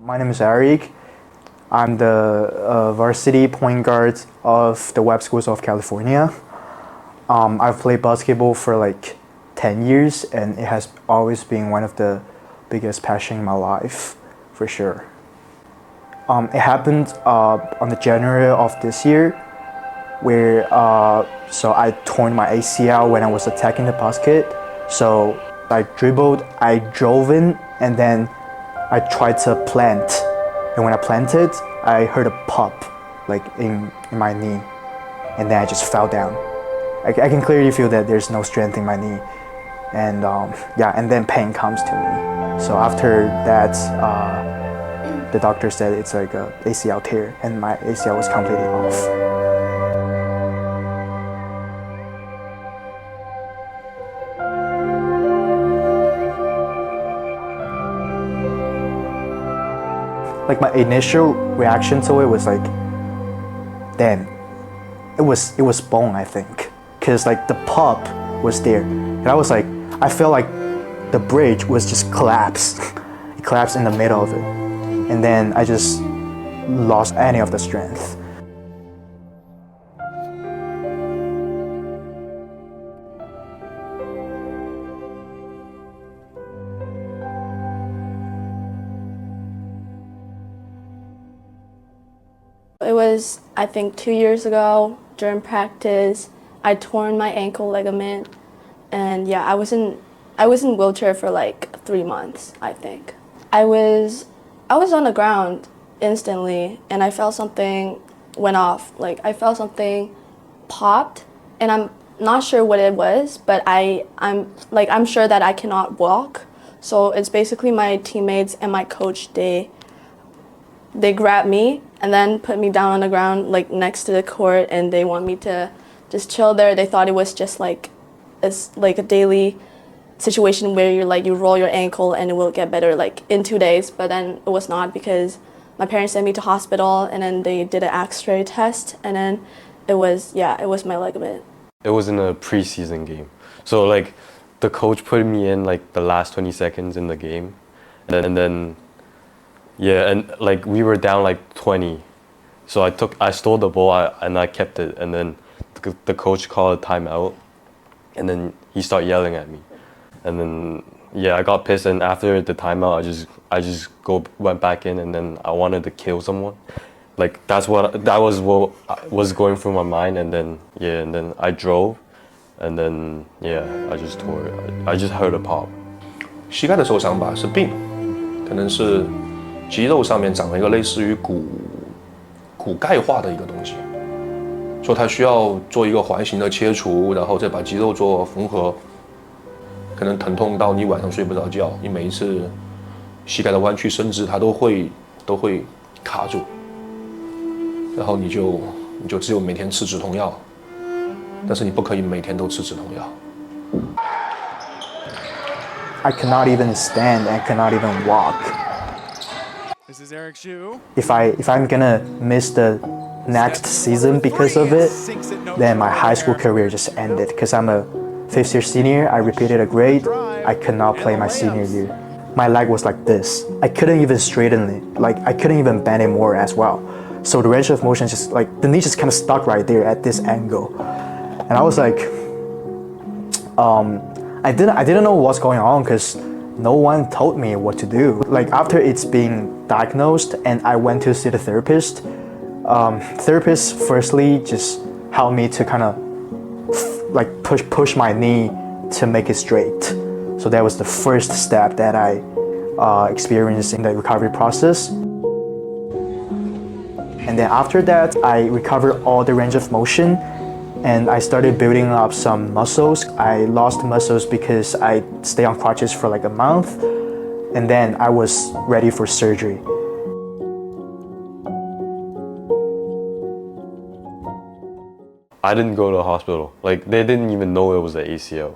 My name is Eric. I'm the varsity point guard of the Webb Schools of California. I've played basketball for like 10 years and it has always been one of the biggest passion in my life, for sure. It happened on the January of this year where so I torn my ACL when I was attacking the basket. So I dribbled, I drove in, and then I tried to plant. And when I planted, I heard a pop like in my knee, and then I just fell down. I can clearly feel that there's no strength in my knee, and and then pain comes to me. So after that, the doctor said it's like a ACL tear, and my ACL was completely off. Like my initial reaction to it was like, damn, it was bone, I think, cause like the pop was there, and I was like, I felt like the bridge was just collapsed. It collapsed in the middle of it, and then I just lost any of the strength. It was, I think, 2 years ago during practice. I torn my ankle ligament, and yeah, I was in wheelchair for like 3 months, I think. I was on the ground instantly, and I felt something went off. Like I felt something popped, and I'm not sure what it was, but I'm sure that I cannot walk. So it's basically my teammates and my coach. They grabbed me and then put me down on the ground, like next to the court, and they want me to just chill there. They thought it was just like a daily situation where you roll your ankle and it will get better like in 2 days, but then it was not, because my parents sent me to hospital and then they did an X-ray test, and then it was my ligament. It was in a preseason game, so like the coach put me in like the last 20 seconds in the game, and then yeah, and like we were down like 20, so I stole the ball and I kept it, and then the coach called a timeout, and then he started yelling at me, and then yeah, I got pissed, and after the timeout I just went back in, and then I wanted to kill someone. Like that was what was going through my mind, and then I drove, and then yeah, I just tore it. I just heard a pop. 膝盖的受伤吧是病，可能是肌肉上面长了一个类似于骨钙化的一个东西，说它需要做一个环形的切除，然后再把肌肉做缝合，可能疼痛到你晚上睡不着觉，你每一次膝盖的弯曲伸直它都会卡住，然后你就只有每天吃止痛药，但是你不可以每天都吃止痛药。I cannot even stand and cannot even walk. This is Eric's shoe. If I'm gonna miss the next season because of it, then my high school career just ended. Because I'm a 5th-year senior, I repeated a grade. I could not play my senior year. My leg was like this. I couldn't even straighten it. Like I couldn't even bend it more as well. So the range of motion just like the knee just kind of stuck right there at this angle, and I was like, I didn't know what's going on because no one told me what to do. Like after it's being diagnosed and I went to see the therapist, therapist firstly just helped me to kind of like push my knee to make it straight. So that was the first step that I experienced in the recovery process. And then after that, I recovered all the range of motion, and I started building up some muscles. I lost muscles because I stayed on crutches for like a month, and then I was ready for surgery. I didn't go to the hospital. Like they didn't even know it was an ACL,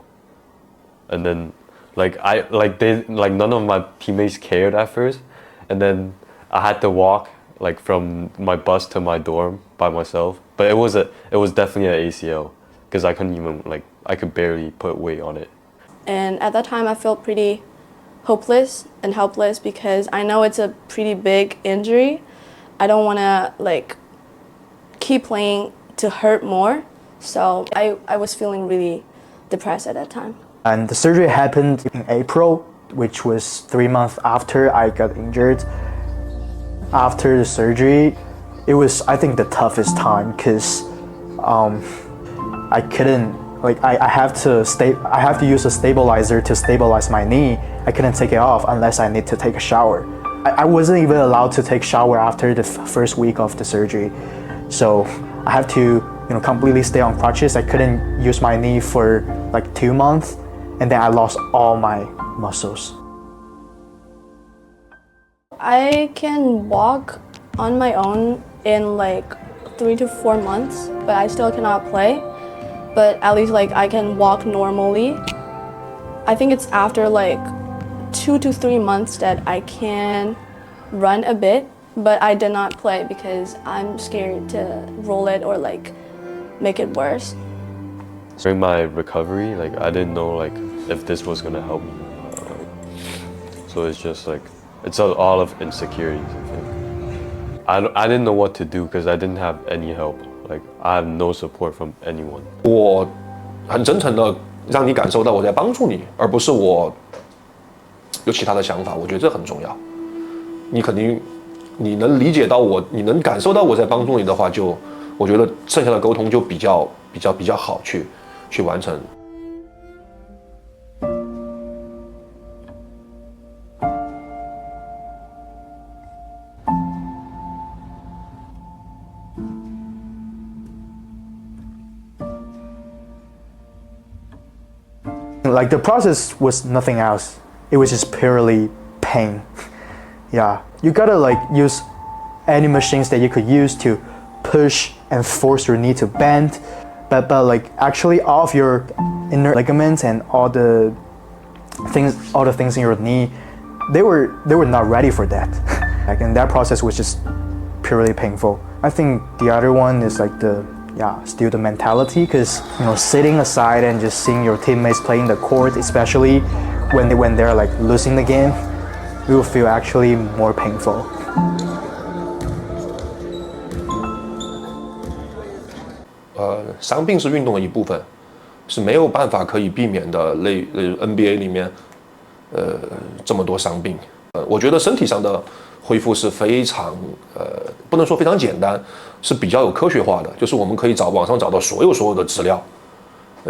and then none of my teammates cared at first, and then I had to walk like from my bus to my dorm by myself. But it was definitely an ACL, because I couldn't even I could barely put weight on it. And at that time I felt pretty hopeless and helpless because I know it's a pretty big injury. I don't want to like keep playing to hurt more. So I was feeling really depressed at that time. And the surgery happened in April, which was 3 months after I got injured. After the surgery, it was, I think, the toughest time because I couldn't, like, I have to use a stabilizer to stabilize my knee. I couldn't take it off unless I need to take a shower. I wasn't even allowed to take shower after the first week of the surgery. So I have to, completely stay on crutches. I couldn't use my knee for like 2 months, and then I lost all my muscles. I can walk on my own in like 3 to 4 months, but I still cannot play. But at least like I can walk normally. I think it's after like 2 to 3 months that I can run a bit, but I did not play because I'm scared to roll it or like make it worse. During my recovery, like I didn't know like if this was gonna help me. So it's just like it's all of insecurities. I think I didn't know what to do because I didn't have any help. Like I have no support from anyone. 我很真诚的让你感受到我在帮助你，而不是我有其他的想法。我觉得这很重要。你能理解到我，你能感受到我在帮助你的话，就我觉得剩下的沟通就比较好去完成。Like the process was nothing else. It was just purely pain. Yeah, you gotta like use any machines that you could use to push and force your knee to bend, but like actually all of your inner ligaments and all the things in your knee, they were not ready for that. Like, and that process was just purely painful. I think the other one is like still the mentality, because sitting aside and just seeing your teammates playing the court, especially when they're like losing the game, it will feel actually more painful. 伤病是运动的一部分，是没有办法可以避免的。NBA 里面，这么多伤病，我觉得身体上的恢复是非常，不能说非常简单，是比较有科学化的。就是我们可以网上找到所有的资料。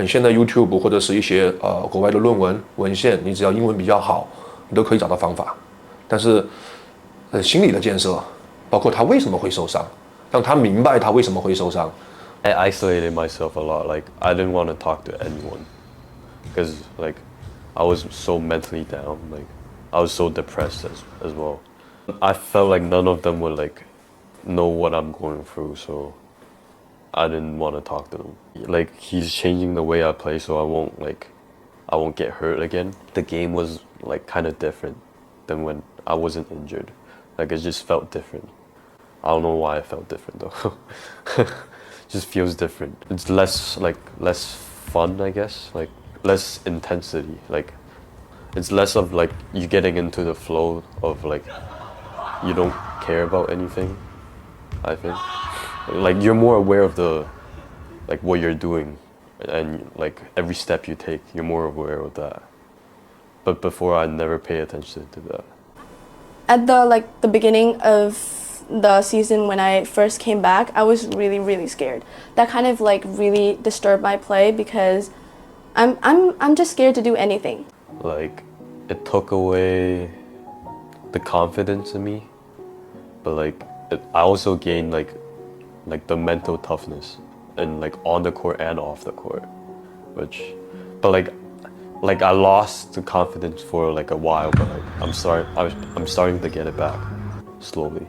现在 YouTube 或者是一些国外的论文文献，你只要英文比较好，你都可以找到方法。但是，心理的建设，包括他为什么会受伤，让他明白他为什么会受伤。I isolated myself a lot. Like I didn't want to talk to anyone because like I was so mentally down. Like I was so depressed as well. I felt like none of them would like know what I'm going through, so I didn't want to talk to them. Like he's changing the way I play, so I won't get hurt again. The game was like kind of different than when I wasn't injured. Like it just felt different. I don't know why it felt different though. Just feels different. It's less fun, I guess. Like less intensity. Like it's less of like you getting into the flow of like you don't care about anything. I think like you're more aware of like what you're doing, and like every step you take, you're more aware of that. But before, I never pay attention to that. At the beginning of the season when I first came back, I was really scared. That kind of like really disturbed my play because I'm just scared to do anything. Like it took away the confidence in me, but like I also gained like the mental toughness and like on the court and off the court, but like I lost the confidence for like a while, but like I'm starting to get it back slowly.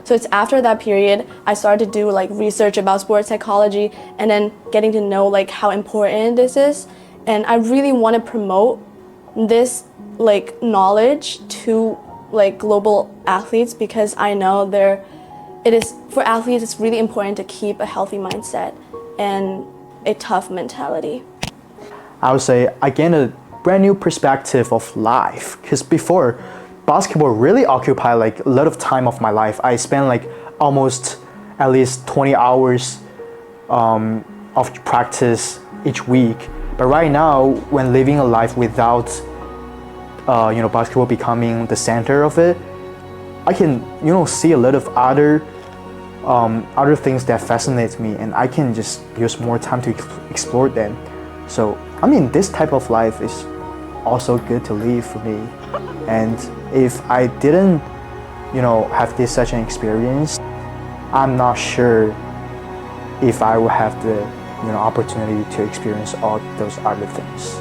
So it's after that period I started to do like research about sports psychology and then getting to know like how important this is, and I really want to promote this like knowledge to like global athletes because I know they're it is for athletes, it's really important to keep a healthy mindset and a tough mentality. I would say I gained a brand new perspective of life, because before, basketball really occupied like a lot of time of my life. I spent like almost at least 20 hours of practice each week. But right now, when living a life without basketball becoming the center of it, I can see a lot of other things that fascinate me, and I can just use more time to explore them. So I mean, this type of life is also good to live for me. And if I didn't have this such an experience, I'm not sure if I will have the opportunity to experience all those other things.